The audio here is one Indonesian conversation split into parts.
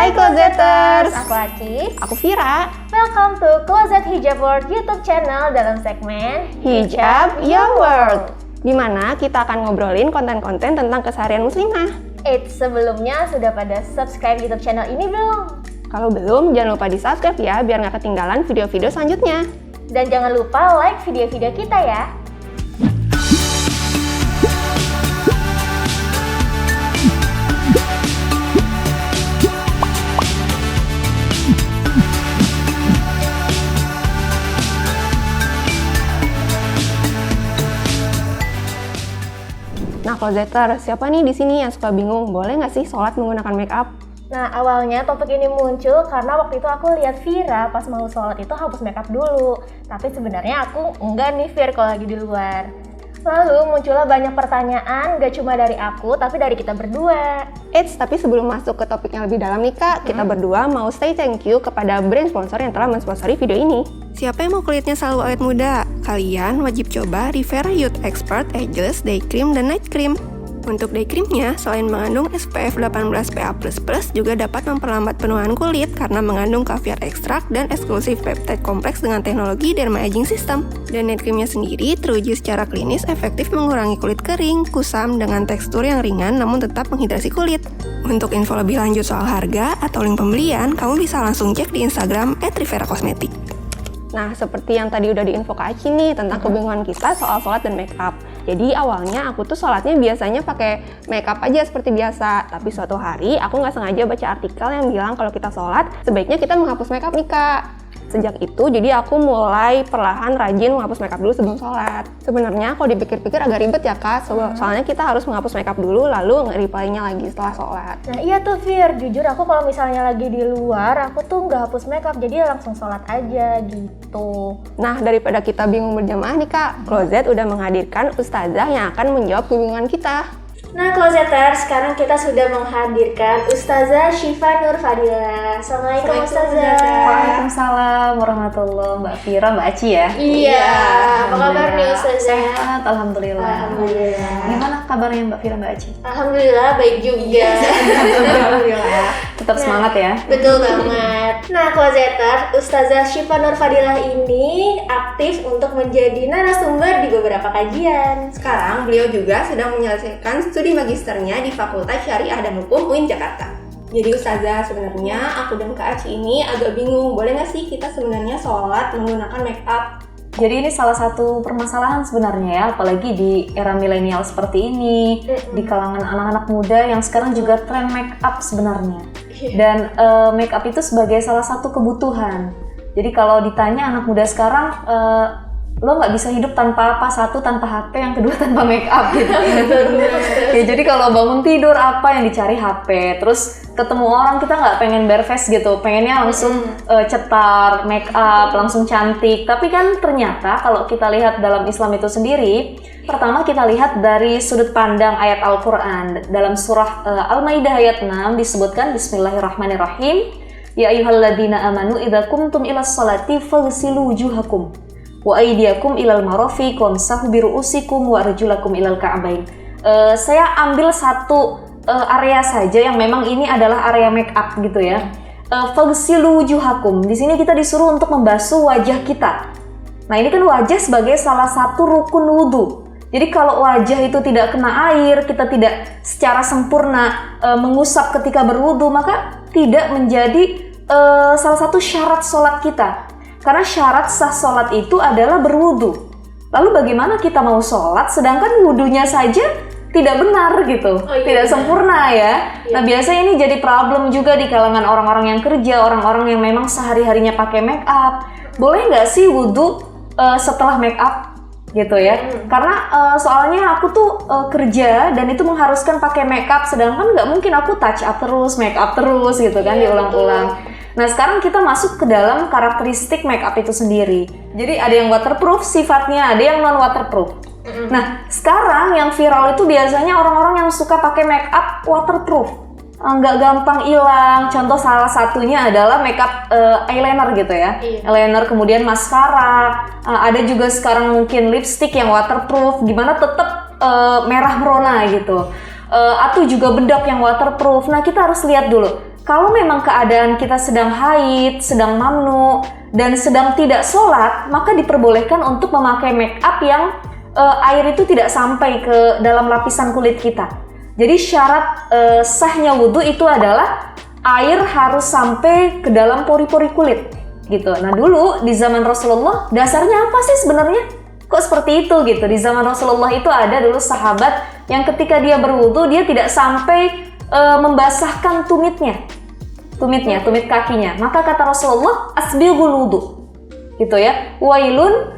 Hai Closeters, aku Aci. aku Vira. Welcome to Closet Hijab World YouTube channel dalam segmen Hijab Your World, di mana kita akan ngobrolin konten-konten tentang keseharian muslimah. Sebelumnya sudah pada subscribe YouTube channel ini belum? Kalau belum, jangan lupa di-subscribe ya, biar nggak ketinggalan video-video selanjutnya. Dan jangan lupa like video-video kita ya. Nah, Closeter, siapa nih di sini yang suka bingung, boleh nggak sih sholat menggunakan make up? Nah, awalnya topik ini muncul karena waktu itu aku lihat Vira pas mau sholat itu hapus makeup dulu. Tapi sebenarnya aku enggak nih Vir kalau lagi di luar. Lalu muncullah banyak pertanyaan, gak cuma dari aku, tapi dari kita berdua. Tapi sebelum masuk ke topik yang lebih dalam nih Kak, kita berdua mau say thank you kepada brand sponsor yang telah mensponsori video ini. Siapa yang mau kulitnya selalu awet muda? Kalian wajib coba Rivera Youth Expert Ageless Day Cream dan Night Cream. Untuk day creamnya, selain mengandung SPF 18 PA++, juga dapat memperlambat penuaan kulit karena mengandung caviar ekstrak dan eksklusif peptide kompleks dengan teknologi Derma Aging System. Dan night creamnya sendiri teruji secara klinis efektif mengurangi kulit kering, kusam dengan tekstur yang ringan namun tetap menghidrasi kulit. Untuk info lebih lanjut soal harga atau link pembelian, kamu bisa langsung cek di Instagram @riveracosmetic. Nah, seperti yang tadi udah diinfo Kak Aci nih tentang kebingungan kita soal sholat dan make up. Jadi awalnya aku tuh sholatnya biasanya pakai make up aja seperti biasa. Tapi suatu hari aku nggak sengaja baca artikel yang bilang kalau kita sholat sebaiknya kita menghapus make up nih Kak. Sejak itu jadi aku mulai perlahan rajin menghapus make up dulu sebelum sholat. Sebenarnya kalau dipikir-pikir agak ribet ya Kak, soalnya kita harus menghapus make up dulu lalu nge-reply-nya lagi setelah sholat. Nah iya tuh Vir, jujur aku kalau misalnya lagi di luar, aku tuh nggak hapus makeup, jadi langsung sholat aja gitu. Nah daripada kita bingung berjamaah nih Kak, Closet udah menghadirkan ustazah yang akan menjawab kebingungan kita. Nah Closeter, sekarang kita sudah menghadirkan Ustazah Syifa Nur Fadila. Assalamualaikum Ustazah. Waalaikumsalam warahmatullahi Mbak Vira, Mbak Aci ya? Iya, apa kabar nih Ustazah? Sehat, Alhamdulillah. Alhamdulillah. Gimana kabarnya Mbak Vira, Mbak Aci? Alhamdulillah baik juga. Alhamdulillah. Tetap semangat ya? Betul banget. Nah Closeter, Ustazah Syifa Nur Fadila ini aktif untuk menjadi narasumber di beberapa kajian. Sekarang beliau juga sedang menyelesaikan studi magisternya di Fakultas Syariah dan Hukum UIN Jakarta. Jadi Ustazah, sebenarnya aku dan Kak Aci ini agak bingung, boleh nggak sih kita sebenarnya sholat menggunakan make up? Jadi ini salah satu permasalahan sebenarnya ya, apalagi di era milenial seperti ini, di kalangan anak-anak muda yang sekarang juga tren make up sebenarnya. Dan make up itu sebagai salah satu kebutuhan. Jadi kalau ditanya anak muda sekarang, lo nggak bisa hidup tanpa apa, satu tanpa HP, yang kedua tanpa make up gitu. Ya jadi kalau bangun tidur apa yang dicari HP, terus ketemu orang kita nggak pengen bare face gitu, pengennya langsung cetar, make up, langsung cantik. Tapi kan ternyata kalau kita lihat dalam Islam itu sendiri, pertama kita lihat dari sudut pandang ayat Al-Quran. Dalam surah Al-Maidah ayat 6 disebutkan Bismillahirrahmanirrahim, Ya ayyuhalladzina amanu idza qumtum ilas sholati faghsilu wujuhakum wa aydiyakum ilal marafiq wamsahu biru'usikum wa arjulakum ilal ka'bain. Saya ambil satu area saja yang memang ini adalah area make up gitu ya. Faghsilu wujuhakum. Di sini kita disuruh untuk membasuh wajah kita. Nah, ini kan wajah sebagai salah satu rukun wudu. Jadi kalau wajah itu tidak kena air, kita tidak secara sempurna mengusap ketika berwudu, maka tidak menjadi salah satu syarat sholat kita. Karena syarat sah sholat itu adalah berwudu. Lalu bagaimana kita mau sholat sedangkan wudunya saja tidak benar gitu, tidak sempurna ya. Nah biasanya ini jadi problem juga di kalangan orang-orang yang kerja, orang-orang yang memang sehari-harinya pakai make up. Boleh nggak sih wudu setelah make up gitu ya? Karena soalnya aku tuh kerja dan itu mengharuskan pakai make up, sedangkan nggak mungkin aku touch up terus, make up terus gitu kan, diulang-ulang. Nah sekarang kita masuk ke dalam karakteristik make up itu sendiri. Jadi ada yang waterproof sifatnya, ada yang non waterproof. Nah sekarang yang viral itu biasanya orang-orang yang suka pakai make up waterproof, nggak gampang hilang. Contoh salah satunya adalah make up eyeliner gitu ya. Eyeliner, kemudian maskara. Ada juga sekarang mungkin lipstick yang waterproof, gimana tetap merah merona gitu. Atau juga bedak yang waterproof. Nah kita harus lihat dulu Kalau memang keadaan kita sedang haid, sedang mamnu, dan sedang tidak sholat, maka diperbolehkan untuk memakai make up yang air itu tidak sampai ke dalam lapisan kulit kita. Jadi syarat sahnya wudhu itu adalah air harus sampai ke dalam pori-pori kulit gitu. Nah dulu di zaman Rasulullah dasarnya apa sih sebenarnya? Kok seperti itu gitu? Di zaman Rasulullah itu ada dulu sahabat yang ketika dia berwudhu dia tidak sampai membasahkan tumit kakinya. Maka kata Rasulullah, asbighul wudu. Gitu ya. Wailun,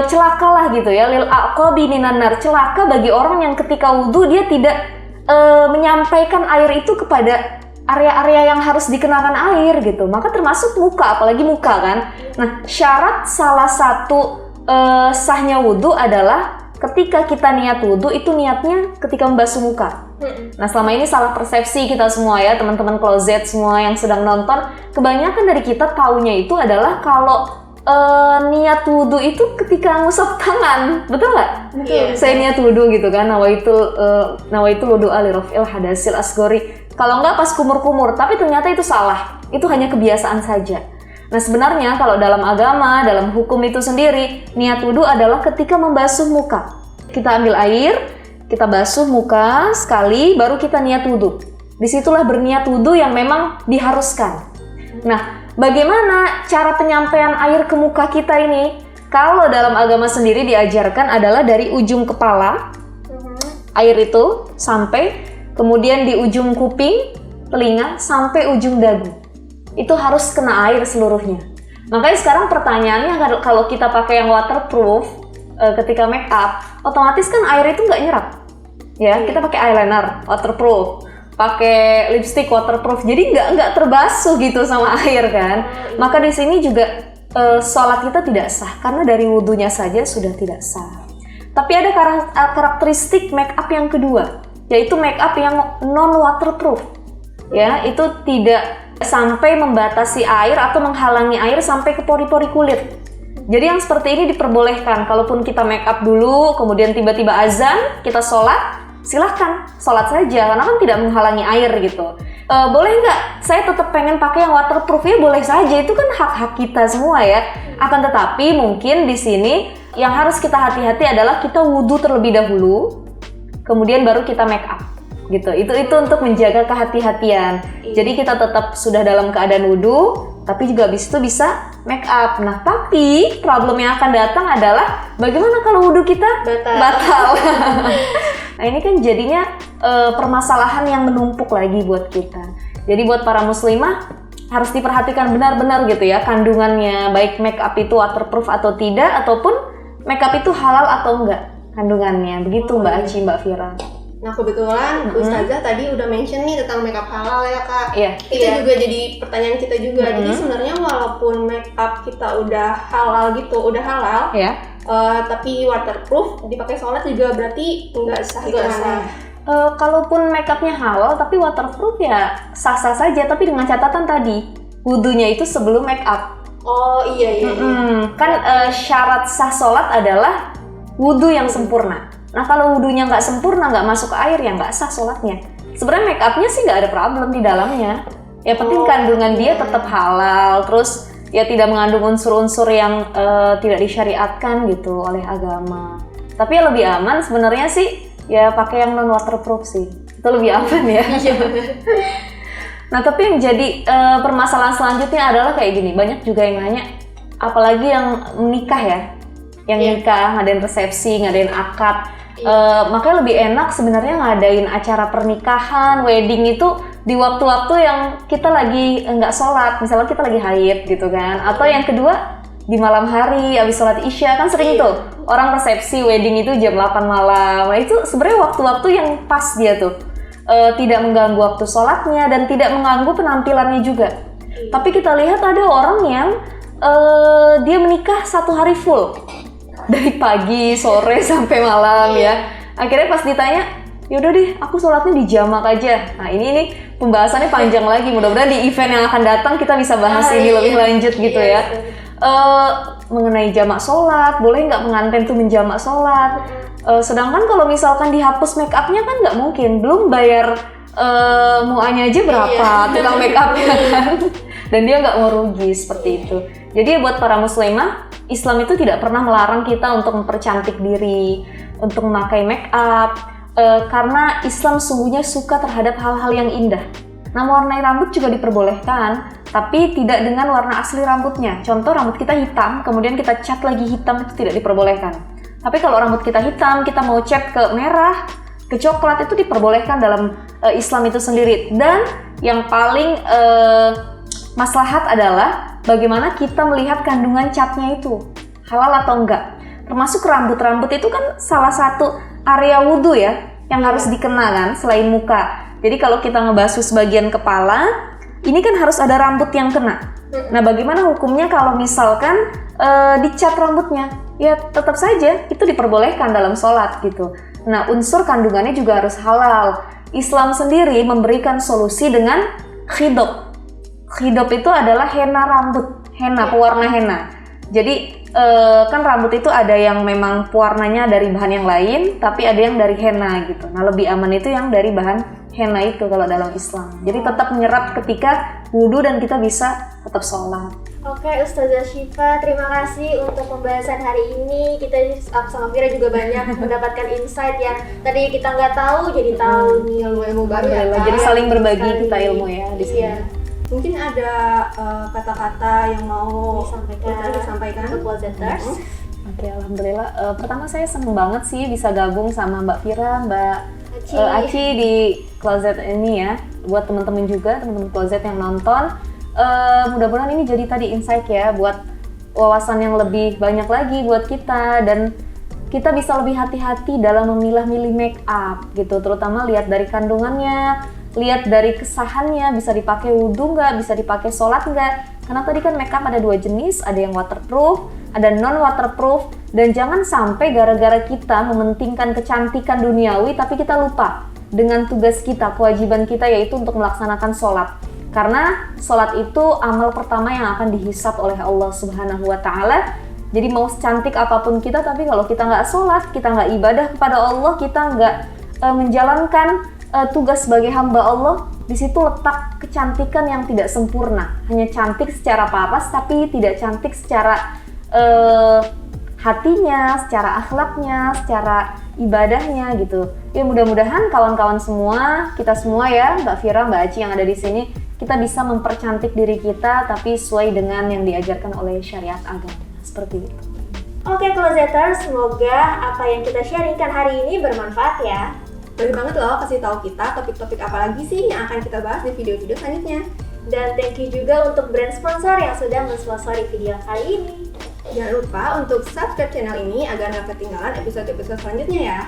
celakalah gitu ya, lil aqabi minan nar. Celaka bagi orang yang ketika wudu dia tidak menyampaikan air itu kepada area-area yang harus dikenakan air gitu. Maka termasuk muka, apalagi muka kan. Nah, syarat salah satu sahnya wudu adalah ketika kita niat wudhu itu niatnya ketika membasuh muka. Nah selama ini salah persepsi kita semua ya teman-teman closet semua yang sedang nonton, kebanyakan dari kita taunya itu adalah kalau niat wudhu itu ketika ngusap tangan, betul nggak? Betul. Saya niat wudhu gitu kan, nawaitul wudu alirafil hadasil asgori. Kalau nggak pas kumur-kumur, tapi ternyata itu salah. Itu hanya kebiasaan saja. Nah sebenarnya kalau dalam agama, dalam hukum itu sendiri, niat wudhu adalah ketika membasuh muka. Kita ambil air, kita basuh muka sekali, baru kita niat wudhu. Disitulah berniat wudhu yang memang diharuskan. Nah, bagaimana cara penyampaian air ke muka kita ini? Kalau dalam agama sendiri diajarkan adalah dari ujung kepala, air itu sampai, kemudian di ujung kuping, telinga, sampai ujung dagu. Itu harus kena air seluruhnya. Makanya sekarang pertanyaannya kalau kita pakai yang waterproof ketika make up, otomatis kan air itu nggak nyerap. Ya, kita pakai eyeliner waterproof, pakai lipstick waterproof, jadi nggak terbasuh gitu sama air kan. Maka di sini juga sholat kita tidak sah karena dari wudhunya saja sudah tidak sah. Tapi ada karakteristik make up yang kedua, yaitu make up yang non waterproof. Ya, itu tidak sampai membatasi air atau menghalangi air sampai ke pori-pori kulit. Jadi yang seperti ini diperbolehkan. Kalaupun kita make up dulu, kemudian tiba-tiba azan, kita sholat, silahkan sholat saja, karena kan tidak menghalangi air gitu. Boleh nggak? Saya tetap pengen pakai yang waterproof, ya boleh saja. Itu kan hak-hak kita semua ya. Akan tetapi mungkin di sini yang harus kita hati-hati adalah kita wudhu terlebih dahulu, kemudian baru kita make up. Gitu. Itu untuk menjaga kehati-hatian. Jadi kita tetap sudah dalam keadaan wudhu, tapi juga habis itu bisa make up. Nah, tapi problem yang akan datang adalah bagaimana kalau wudhu kita batal. Nah, ini kan jadinya permasalahan yang menumpuk lagi buat kita. Jadi buat para muslimah harus diperhatikan benar-benar gitu ya kandungannya, baik make up itu waterproof atau tidak, ataupun make up itu halal atau enggak kandungannya. Begitu Mbak Aci, Mbak Fira. Nah kebetulan Ustazah tadi udah mention nih tentang makeup halal ya Kak. Iya. Itu juga jadi pertanyaan kita juga. Jadi sebenarnya walaupun makeup kita udah halal gitu, udah halal, tapi waterproof, dipakai sholat juga berarti nggak sah hitungannya. Kalaupun makeupnya halal tapi waterproof ya sah-sah saja, tapi dengan catatan tadi wudhunya itu sebelum makeup. Oh iya. Kan syarat sah sholat adalah wudhu yang sempurna. Nah kalau wudhunya nggak sempurna, nggak masuk ke air, ya nggak sah sholatnya. Sebenarnya make upnya sih nggak ada problem di dalamnya. Ya penting kandungan dia tetap halal, terus ya tidak mengandung unsur-unsur yang tidak disyariatkan gitu oleh agama. Tapi yang lebih aman sebenarnya sih ya pakai yang non waterproof sih. Itu lebih aman ya. Iya benar. Nah tapi yang jadi permasalahan selanjutnya adalah kayak gini. Banyak juga yang nanya, apalagi yang menikah ya, yang nikah, ngadain resepsi, ngadain akad. Makanya lebih enak sebenarnya ngadain acara pernikahan, wedding itu di waktu-waktu yang kita lagi nggak sholat, misalnya kita lagi haid gitu kan, atau yang kedua di malam hari abis sholat isya, kan sering tuh orang resepsi wedding itu jam 8 malam. Nah itu sebenarnya waktu-waktu yang pas dia tuh tidak mengganggu waktu sholatnya dan tidak mengganggu penampilannya juga. Tapi kita lihat ada orang yang dia menikah 1 hari full, dari pagi, sore, sampai malam ya. Akhirnya pas ditanya, yaudah deh aku sholatnya di jamak aja. Nah ini pembahasannya panjang lagi. Mudah-mudahan di event yang akan datang kita bisa bahas ini lebih lanjut gitu ya. Mengenai jamak sholat, boleh nggak pengantin tuh menjamak sholat? Sedangkan kalau misalkan dihapus make upnya kan nggak mungkin. Belum bayar muanya aja berapa tukang make up kan. Dan dia nggak mau rugi seperti itu. Jadi buat para muslimah, Islam itu tidak pernah melarang kita untuk mempercantik diri, untuk memakai make up, karena Islam sungguhnya suka terhadap hal-hal yang indah. Nah, mewarnai rambut juga diperbolehkan, tapi tidak dengan warna asli rambutnya. Contoh, rambut kita hitam, kemudian kita cat lagi hitam, itu tidak diperbolehkan. Tapi kalau rambut kita hitam, kita mau cat ke merah, ke coklat, itu diperbolehkan dalam Islam itu sendiri. Dan yang paling maslahat adalah bagaimana kita melihat kandungan catnya itu halal atau enggak. Termasuk rambut itu kan salah satu area wudhu ya yang harus dikena kan selain muka. Jadi kalau kita ngebasuh sebagian kepala, ini kan harus ada rambut yang kena. Nah, bagaimana hukumnya kalau misalkan dicat rambutnya? Ya tetap saja itu diperbolehkan dalam sholat gitu. Nah, unsur kandungannya juga harus halal. Islam sendiri memberikan solusi dengan khidop. Khidop itu adalah henna rambut, pewarna henna. Jadi kan rambut itu ada yang memang pewarnanya dari bahan yang lain, tapi ada yang dari henna gitu. Nah, lebih aman itu yang dari bahan henna itu kalau dalam Islam. Jadi tetap menyerap ketika wudhu dan kita bisa tetap sholat. Oke, Ustazah Syifa, terima kasih untuk pembahasan hari ini. Kita sama Fira juga banyak mendapatkan insight yang tadi kita nggak tahu, jadi tahu nih ilmu-ilmu baru ya. Jadi saling berbagi kita ilmu ya di sini. Iya. Mungkin ada kata-kata yang mau disampaikan untuk closeters. Oke, alhamdulillah. Pertama saya seneng banget sih bisa gabung sama Mbak Fira, Mbak Aci di Closet ini ya. Buat teman-teman juga, teman-teman Closet yang nonton, mudah-mudahan ini jadi tadi insight ya buat wawasan yang lebih banyak lagi buat kita, dan kita bisa lebih hati-hati dalam memilah-milih make up gitu, terutama lihat dari kandungannya, lihat dari kesahannya, bisa dipakai wudhu nggak, bisa dipakai sholat nggak. Karena tadi kan makeup ada 2 jenis, ada yang waterproof, ada non waterproof, dan jangan sampai gara-gara kita mementingkan kecantikan duniawi tapi kita lupa dengan tugas kita, kewajiban kita yaitu untuk melaksanakan sholat. Karena sholat itu amal pertama yang akan dihisab oleh Allah Subhanahu wa Ta'ala. Jadi mau secantik apapun kita, tapi kalau kita nggak sholat, kita nggak ibadah kepada Allah, kita nggak menjalankan tugas sebagai hamba Allah, di situ letak kecantikan yang tidak sempurna. Hanya cantik secara paras, tapi tidak cantik secara hatinya, secara akhlaknya, secara ibadahnya gitu. Ya mudah-mudahan kawan-kawan semua, kita semua ya, Mbak Fira, Mbak Aci yang ada di sini, kita bisa mempercantik diri kita, tapi sesuai dengan yang diajarkan oleh syariat agama. Seperti itu. Oke, Closeters, semoga apa yang kita sharingkan hari ini bermanfaat ya. Boleh banget loh kasih tahu kita topik-topik apa lagi sih yang akan kita bahas di video-video selanjutnya. Dan thank you juga untuk brand sponsor yang sudah mensponsori video kali ini. Jangan lupa untuk subscribe channel ini agar nggak ketinggalan episode-episode selanjutnya ya.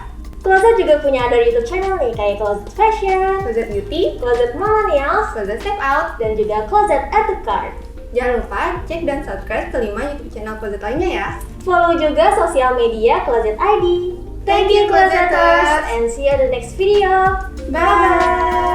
Closet juga punya ada YouTube channel nih, kayak Closet Fashion, Closet Beauty, Closet Millennials, Closet Step Out, dan juga Closet Add to Cart. Jangan lupa cek dan subscribe ke 5 YouTube channel Closet lainnya ya. Follow juga sosial media Closet ID. Thank you, Closeters, and see you in the next video. Bye!